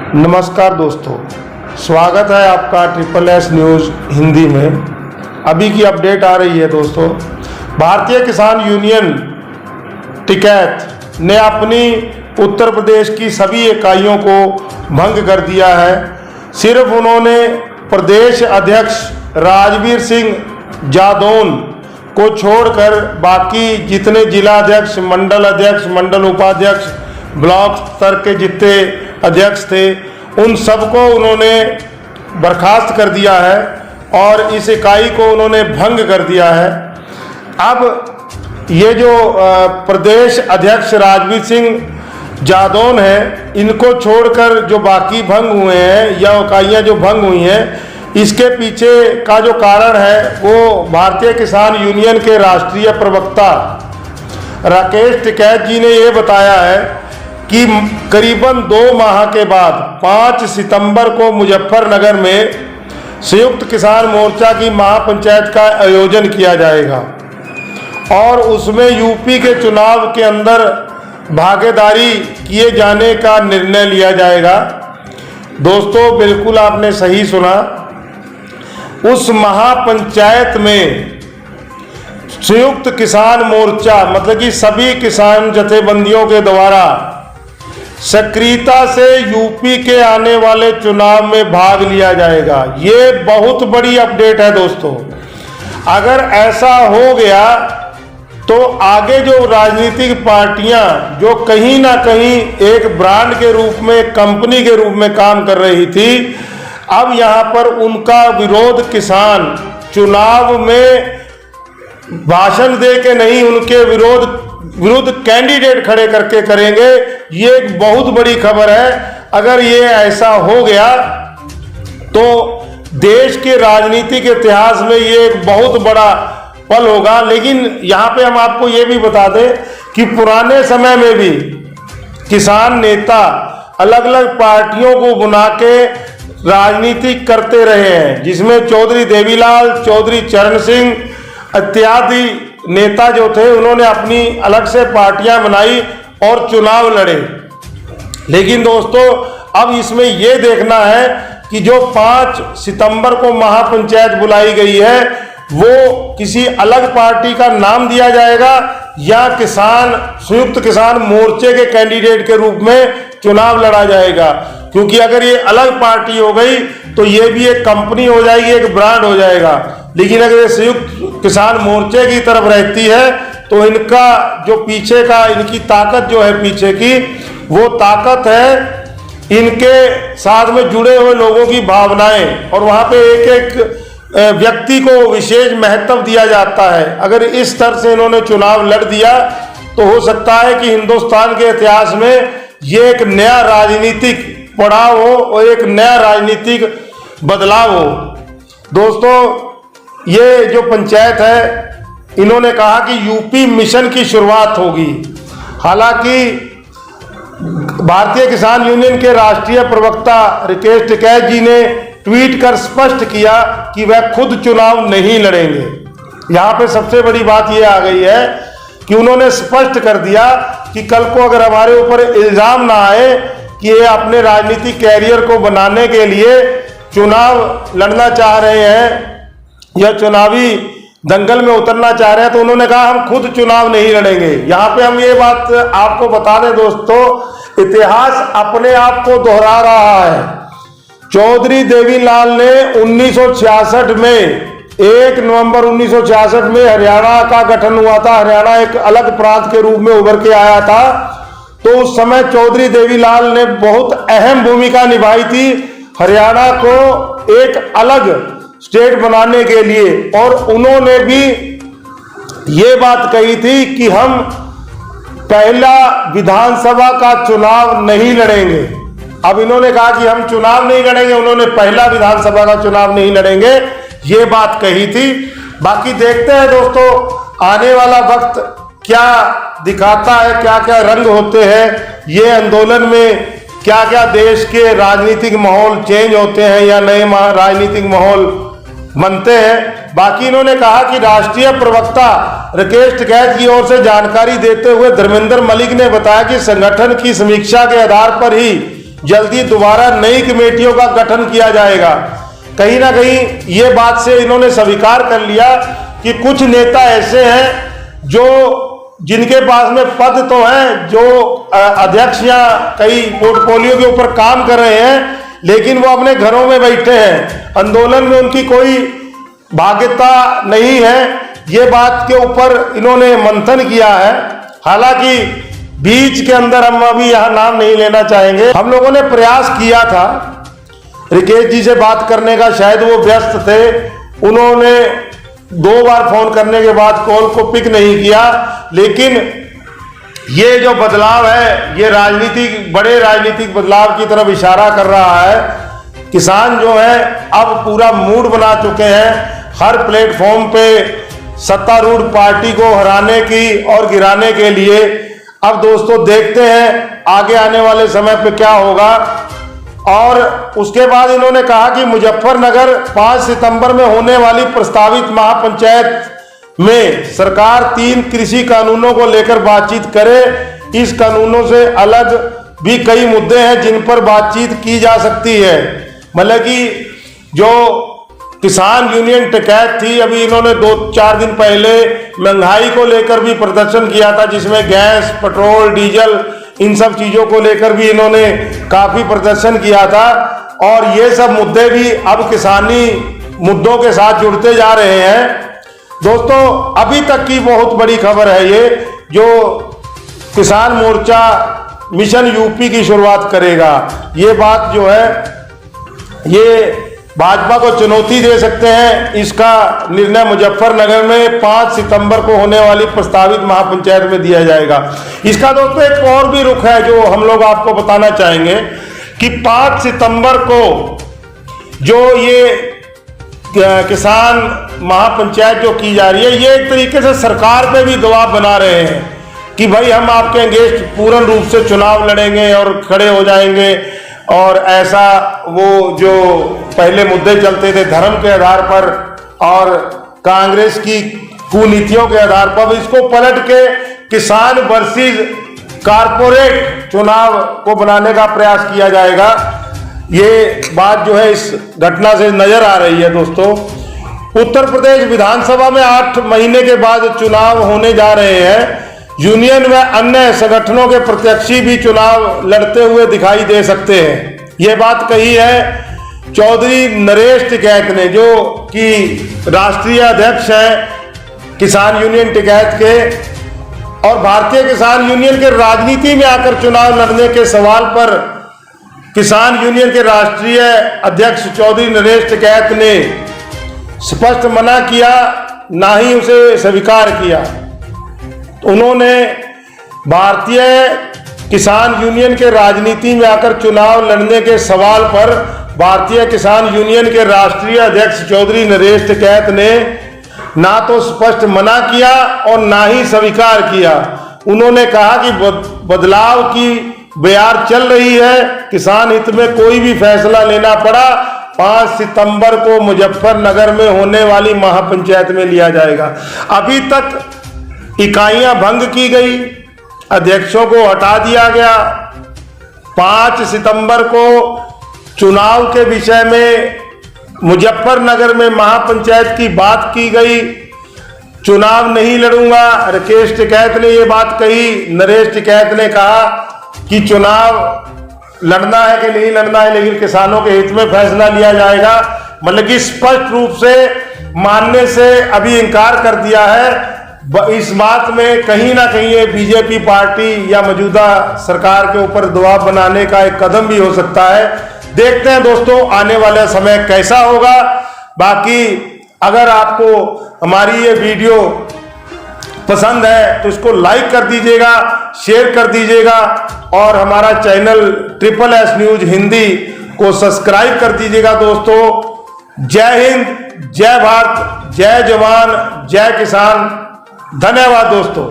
नमस्कार दोस्तों, स्वागत है आपका SSS न्यूज़ हिंदी में। अभी की अपडेट आ रही है दोस्तों। भारतीय किसान यूनियन टिकैत ने अपनी उत्तर प्रदेश की सभी इकाइयों को भंग कर दिया है। सिर्फ उन्होंने प्रदेश अध्यक्ष राजवीर सिंह जादौन को छोड़कर बाकी जितने जिला अध्यक्ष, मंडल उपाध्यक्ष, ब्लॉक स्तर के जितने अध्यक्ष थे उन सबको उन्होंने बर्खास्त कर दिया है और इस इकाई को उन्होंने भंग कर दिया है। अब ये जो प्रदेश अध्यक्ष राजवीर सिंह जादौन है, इनको छोड़कर जो बाकी भंग हुए हैं या इकाइयाँ जो भंग हुई हैं, इसके पीछे का जो कारण है वो भारतीय किसान यूनियन के राष्ट्रीय प्रवक्ता राकेश टिकैत जी ने ये बताया है कि करीबन 2 माह के बाद 5 सितंबर को मुजफ्फरनगर में संयुक्त किसान मोर्चा की महापंचायत का आयोजन किया जाएगा और उसमें यूपी के चुनाव के अंदर भागीदारी किए जाने का निर्णय लिया जाएगा। दोस्तों, बिल्कुल आपने सही सुना। उस महापंचायत में संयुक्त किसान मोर्चा मतलब कि सभी किसान जथेबंदियों के द्वारा सक्रियता से यूपी के आने वाले चुनाव में भाग लिया जाएगा। ये बहुत बड़ी अपडेट है दोस्तों। अगर ऐसा हो गया तो आगे जो राजनीतिक पार्टियां जो कहीं ना कहीं एक ब्रांड के रूप में, कंपनी के रूप में काम कर रही थी, अब यहाँ पर उनका विरोध किसान चुनाव में भाषण दे के नहीं, उनके विरुद्ध कैंडिडेट खड़े करके करेंगे। ये एक बहुत बड़ी खबर है। अगर ये ऐसा हो गया तो देश के राजनीतिक इतिहास में ये एक बहुत बड़ा पल होगा। लेकिन यहाँ पे हम आपको ये भी बता दें कि पुराने समय में भी किसान नेता अलग अलग पार्टियों को बुला के राजनीति करते रहे हैं, जिसमें चौधरी देवीलाल, चौधरी चरण सिंह इत्यादि नेता जो थे उन्होंने अपनी अलग से पार्टियां बनाई और चुनाव लड़े। लेकिन दोस्तों, अब इसमें यह देखना है कि जो 5 सितंबर को महापंचायत बुलाई गई है वो किसी अलग पार्टी का नाम दिया जाएगा या संयुक्त किसान मोर्चे के कैंडिडेट के रूप में चुनाव लड़ा जाएगा। क्योंकि अगर ये अलग पार्टी हो गई तो ये भी एक कंपनी हो जाएगी, एक ब्रांड हो जाएगा। लेकिन अगर ये संयुक्त किसान मोर्चे की तरफ रहती है तो इनका जो पीछे का, इनकी ताकत जो है पीछे की, वो ताकत है इनके साथ में जुड़े हुए लोगों की भावनाएं, और वहां पे एक एक व्यक्ति को विशेष महत्व दिया जाता है। अगर इस स्तर से इन्होंने चुनाव लड़ दिया तो हो सकता है कि हिंदुस्तान के इतिहास में ये एक नया राजनीतिक पड़ाव हो और एक नया राजनीतिक बदलाव हो। दोस्तों, ये जो पंचायत है, इन्होंने कहा कि यूपी मिशन की शुरुआत होगी। हालांकि भारतीय किसान यूनियन के राष्ट्रीय प्रवक्ता राकेश टिकैत जी ने ट्वीट कर स्पष्ट किया कि वह खुद चुनाव नहीं लड़ेंगे। यहाँ पे सबसे बड़ी बात यह आ गई है कि उन्होंने स्पष्ट कर दिया कि कल को अगर हमारे ऊपर इल्जाम ना आए कि ये अपने राजनीतिक कैरियर को बनाने के लिए चुनाव लड़ना चाह रहे हैं या चुनावी दंगल में उतरना चाह रहे हैं, तो उन्होंने कहा हम खुद चुनाव नहीं लड़ेंगे। यहाँ पे हम ये बात आपको बता दें दोस्तों, इतिहास अपने आप को दोहरा रहा है। चौधरी देवीलाल ने 1966 में 1 नवंबर 1966 में हरियाणा का गठन हुआ था। हरियाणा एक अलग प्रांत के रूप में उभर के आया था। तो उस समय चौधरी देवीलाल ने बहुत अहम भूमिका निभाई थी हरियाणा को एक अलग स्टेट बनाने के लिए, और उन्होंने भी ये बात कही थी कि हम पहला विधानसभा का चुनाव नहीं लड़ेंगे। अब इन्होंने कहा कि हम चुनाव नहीं लड़ेंगे, उन्होंने पहला विधानसभा का चुनाव नहीं लड़ेंगे, ये बात कही थी। बाकी देखते हैं दोस्तों, आने वाला वक्त क्या दिखाता है, क्या क्या रंग होते हैं, ये आंदोलन में क्या क्या देश के राजनीतिक माहौल चेंज होते हैं या नए राजनीतिक माहौल बनते हैं। बाकी इन्होंने कहा कि राष्ट्रीय प्रवक्ता राकेश टिकैत की ओर से जानकारी देते हुए धर्मेंद्र मलिक ने बताया कि संगठन की समीक्षा के आधार पर ही जल्दी दोबारा नई कमेटियों का गठन किया जाएगा। कहीं ना कहीं ये बात से इन्होंने स्वीकार कर लिया कि कुछ नेता ऐसे हैं जो जिनके पास में पद तो है, जो अध्यक्ष या कई पोर्टफोलियो के ऊपर काम कर रहे हैं, लेकिन वो अपने घरों में बैठे हैं, आंदोलन में उनकी कोई भाग्यता नहीं है। ये बात के ऊपर इन्होंने मंथन किया है। हालांकि बीच के अंदर हम अभी यहाँ नाम नहीं लेना चाहेंगे, हम लोगों ने प्रयास किया था रिकेश जी से बात करने का, शायद वो व्यस्त थे। उन्होंने 2 बार फोन करने के बाद कॉल को पिक नहीं किया। लेकिन ये जो बदलाव है, ये बड़े राजनीतिक बदलाव की तरफ इशारा कर रहा है। किसान जो है अब पूरा मूड बना चुके हैं हर प्लेटफॉर्म पे सत्तारूढ़ पार्टी को हराने की और गिराने के लिए। अब दोस्तों देखते हैं आगे आने वाले समय पे क्या होगा। और उसके बाद इन्होंने कहा कि मुजफ्फरनगर 5 सितंबर में होने वाली प्रस्तावित महापंचायत में सरकार 3 कृषि कानूनों को लेकर बातचीत करे। इस कानूनों से अलग भी कई मुद्दे हैं जिन पर बातचीत की जा सकती है। मतलब कि जो किसान यूनियन टिकैत थी, अभी इन्होंने 2-4 दिन पहले महंगाई को लेकर भी प्रदर्शन किया था, जिसमें गैस, पेट्रोल, डीजल, इन सब चीजों को लेकर भी इन्होंने काफी प्रदर्शन किया था। और ये सब मुद्दे भी अब किसानी मुद्दों के साथ जुड़ते जा रहे हैं। दोस्तों अभी तक की बहुत बड़ी खबर है ये, जो किसान मोर्चा मिशन यूपी की शुरुआत करेगा। ये बात जो है ये भाजपा को चुनौती दे सकते हैं। इसका निर्णय मुजफ्फरनगर में 5 सितंबर को होने वाली प्रस्तावित महापंचायत में दिया जाएगा। इसका दोस्तों एक और भी रुख है जो हम लोग आपको बताना चाहेंगे कि 5 सितंबर को जो ये किसान महापंचायत जो की जा रही है, ये एक तरीके से सरकार पे भी दबाव बना रहे हैं कि भाई हम आपके अगेंस्ट पूर्ण रूप से चुनाव लड़ेंगे और खड़े हो जाएंगे। और ऐसा वो जो पहले मुद्दे चलते थे धर्म के आधार पर और कांग्रेस की कुनीतियों के आधार पर, इसको पलट के किसान वर्सेस कारपोरेट चुनाव को बनाने का प्रयास किया जाएगा। ये बात जो है इस घटना से नजर आ रही है। दोस्तों उत्तर प्रदेश विधानसभा में 8 महीने के बाद चुनाव होने जा रहे हैं। यूनियन व अन्य संगठनों के प्रत्याशी भी चुनाव लड़ते हुए दिखाई दे सकते हैं। ये बात कही है चौधरी नरेश टिकैत ने, जो कि राष्ट्रीय अध्यक्ष हैं किसान यूनियन टिकैत के। और भारतीय किसान यूनियन के राजनीति में आकर चुनाव लड़ने के सवाल पर किसान यूनियन के राष्ट्रीय अध्यक्ष चौधरी नरेश टिकैत ने स्पष्ट मना किया, ना ही उसे स्वीकार किया। उन्होंने भारतीय किसान यूनियन के राजनीति में आकर चुनाव लड़ने के सवाल पर भारतीय किसान यूनियन के राष्ट्रीय अध्यक्ष चौधरी नरेश टिकैत ने ना तो स्पष्ट मना किया और ना ही स्वीकार किया। उन्होंने कहा कि बदलाव की बयार चल रही है, किसान हित में कोई भी फैसला लेना पड़ा 5 सितंबर को मुजफ्फरनगर में होने वाली महापंचायत में लिया जाएगा। अभी तक इकाइयां भंग की गई, अध्यक्षों को हटा दिया गया। 5 सितंबर को चुनाव के विषय में मुजफ्फरनगर में महापंचायत की बात की गई। चुनाव नहीं लड़ूंगा, राकेश टिकैत ने ये बात कही। नरेश टिकैत ने कहा कि चुनाव लड़ना है कि नहीं लड़ना है, लेकिन किसानों के हित में फैसला लिया जाएगा। मतलब कि स्पष्ट रूप से मानने से अभी इनकार कर दिया है। इस बात में कहीं ना कहीं ये बीजेपी पार्टी या मौजूदा सरकार के ऊपर दबाव बनाने का एक कदम भी हो सकता है। देखते हैं दोस्तों आने वाला समय कैसा होगा। बाकी अगर आपको हमारी ये वीडियो पसंद है तो इसको लाइक कर दीजिएगा, शेयर कर दीजिएगा और हमारा चैनल SSS न्यूज हिंदी को सब्सक्राइब कर दीजिएगा। दोस्तों जय हिंद, जय भारत, जय जवान, जय किसान। धन्यवाद दोस्तों।